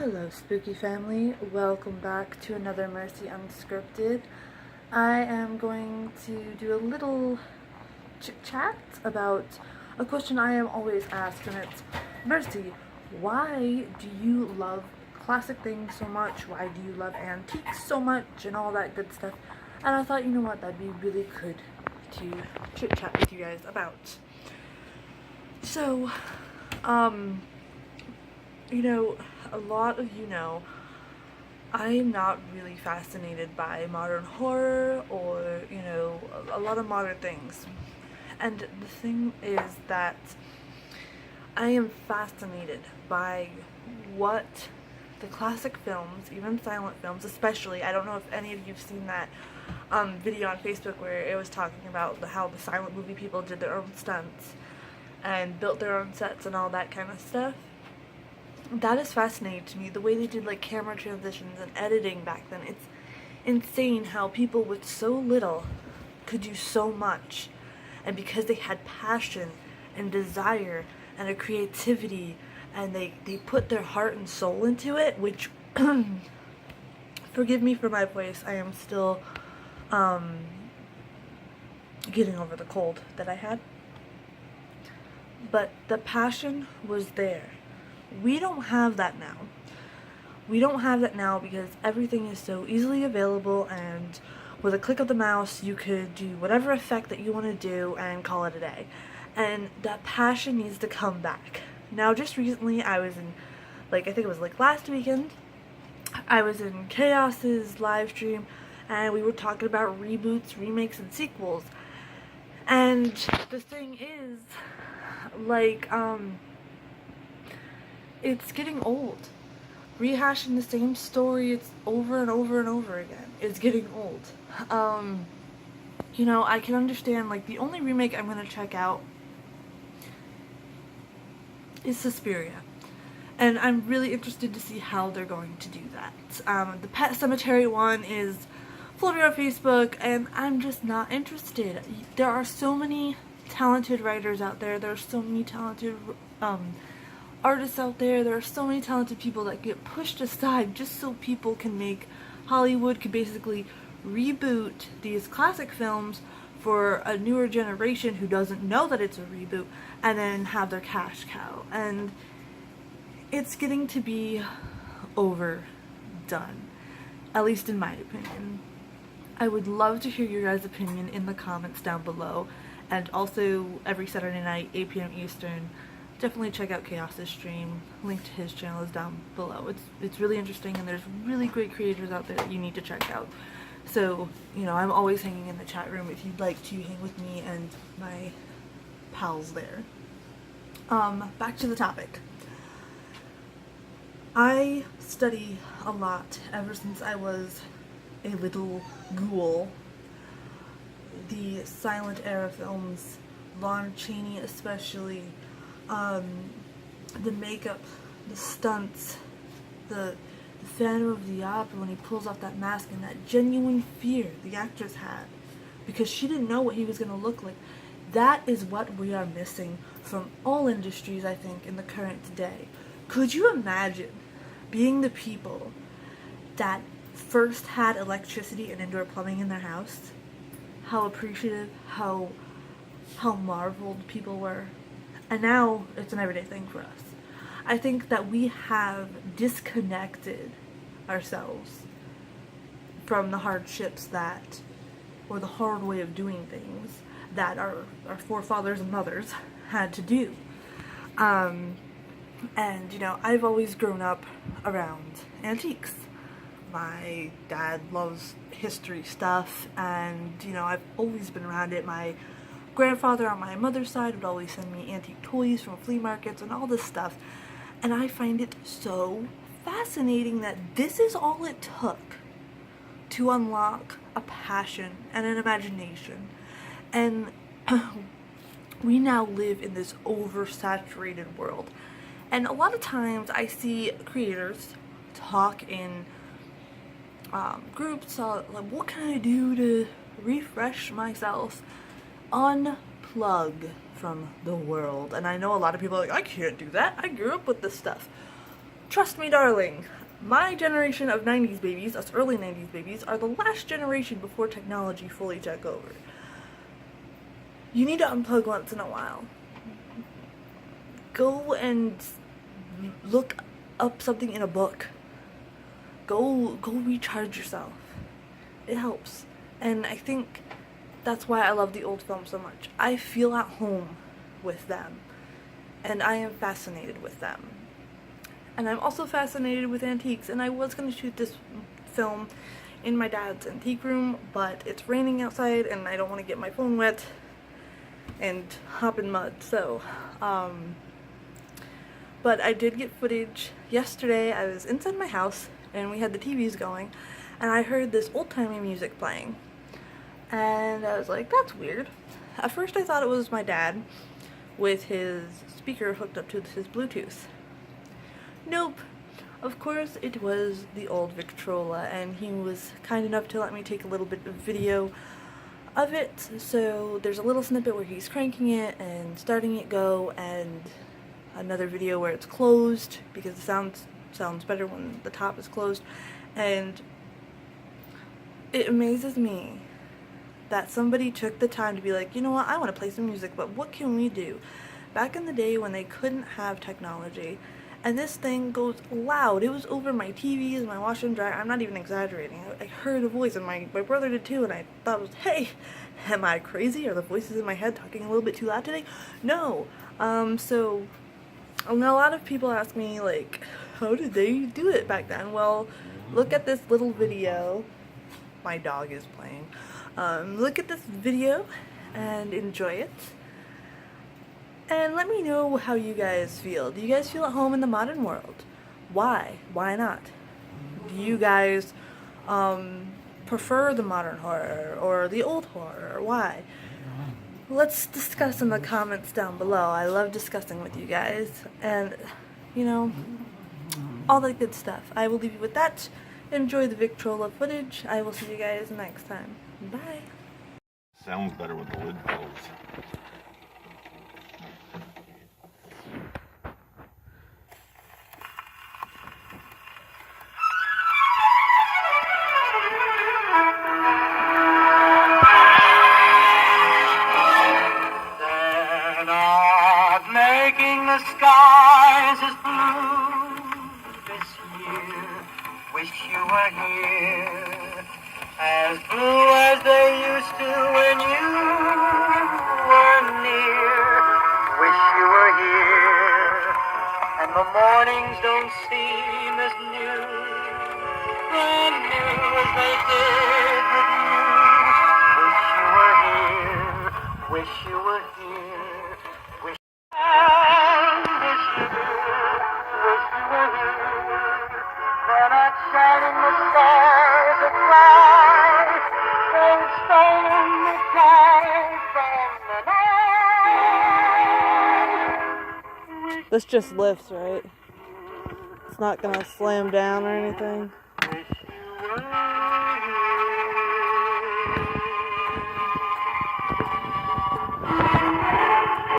Hello, spooky family. Welcome back to another Mercy Unscripted. I am going to do a little chit-chat about a question I am always asked, and it's, Mercy, why do you love classic things so much? Why do you love antiques so much and all that good stuff? And I thought, you know what, that'd be really good to chit-chat with you guys about. So, a lot of you know, I am not really fascinated by modern horror or, a lot of modern things. And the thing is that I am fascinated by what the classic films, even silent films especially, I don't know if any of you have seen that video on Facebook where it was talking about how the silent movie people did their own stunts and built their own sets and all that kind of stuff. That is fascinating to me, the way they did like camera transitions and editing back then. It's insane how people with so little could do so much, and because they had passion and desire and a creativity and they put their heart and soul into it, which forgive me for my voice, I am still getting over the cold that I had, but the passion was there. We don't have that now. We don't have that now because everything is so easily available, and with a click of the mouse you could do whatever effect that you want to do and call it a day. And that passion needs to come back. Now, just recently I was in, I think it was last weekend, I was in Chaos's live stream and we were talking about reboots, remakes, and sequels. And the thing is, it's getting old. Rehashing the same story, it's over and over and over again. It's getting old. I can understand, the only remake I'm gonna check out is Suspiria. And I'm really interested to see how they're going to do that. The Pet Cemetery one is floating on Facebook, and I'm just not interested. There are so many talented writers out there. There are so many talented artists out there. There are so many talented people that get pushed aside just so people can make, Hollywood could basically reboot these classic films for a newer generation who doesn't know that it's a reboot, and then have their cash cow. And it's getting to be overdone, at least in my opinion. I would love to hear your guys' opinion in the comments down below, and also every Saturday night, 8 p.m. Eastern, definitely check out Chaos's stream. Link to his channel is down below. It's really interesting, and there's really great creators out there that you need to check out. So, I'm always hanging in the chat room if you'd like to hang with me and my pals there. Back to the topic. I study a lot ever since I was a little ghoul. The silent era films, Lon Chaney especially, the makeup, the stunts, the Phantom of the Opera when he pulls off that mask, and that genuine fear the actress had because she didn't know what he was going to look like. That is what we are missing from all industries, I think, in the current day. Could you imagine being the people that first had electricity and indoor plumbing in their house? How appreciative, how marveled people were. And now it's an everyday thing for us. I think that we have disconnected ourselves from the hardships or the hard way of doing things that our forefathers and mothers had to do. And, I've always grown up around antiques. My dad loves history stuff, and, I've always been around it. My grandfather on my mother's side would always send me antique toys from flea markets and all this stuff. And I find it so fascinating that this is all it took to unlock a passion and an imagination. And we now live in this oversaturated world. And a lot of times I see creators talk in groups, what can I do to refresh myself? Unplug from the world. And I know a lot of people are like, I can't do that. I grew up with this stuff. Trust me, darling, my generation of 90s babies, us early 90s babies, are the last generation before technology fully took over. You need to unplug once in a while. Go and look up something in a book. Go recharge yourself. It helps. And I think that's why I love the old films so much. I feel at home with them. And I am fascinated with them. And I'm also fascinated with antiques, and I was going to shoot this film in my dad's antique room, but it's raining outside and I don't want to get my phone wet and hop in mud, so, but I did get footage yesterday. I was inside my house and we had the TVs going, and I heard this old-timey music playing, and I was like, that's weird. At first I thought it was my dad with his speaker hooked up to his Bluetooth. Nope. Of course it was the old Victrola, and he was kind enough to let me take a little bit of video of it. So there's a little snippet where he's cranking it and starting it go, and another video where it's closed because the sounds better when the top is closed. And it amazes me that somebody took the time to be like, you know what, I want to play some music, but what can we do? Back in the day when they couldn't have technology, and this thing goes loud. It was over my TVs, my washer and dryer. I'm not even exaggerating. I heard a voice, and my brother did too, and I thought, was, hey, am I crazy? Are the voices in my head talking a little bit too loud today? No. So, a lot of people ask me, like, how did they do it back then? Well, look at this little video. My dog is playing. Look at this video and enjoy it. And let me know how you guys feel. Do you guys feel at home in the modern world? Why? Why not? Do you guys prefer the modern horror or the old horror? Why? Let's discuss in the comments down below. I love discussing with you guys. And, you know, all that good stuff. I will leave you with that. Enjoy the Victrola footage. I will see you guys next time. Bye. Sounds better with the lid closed. The skies is blue this year. Wish you were here, as blue as they used to when you were near. Wish you were here, and the mornings don't seem as new, brand new as they did with you. Wish you were here, wish you were here. Shining the stars of light, and stolen the time from the night. This just lifts, right? It's not gonna slam down or anything. Wish you were here.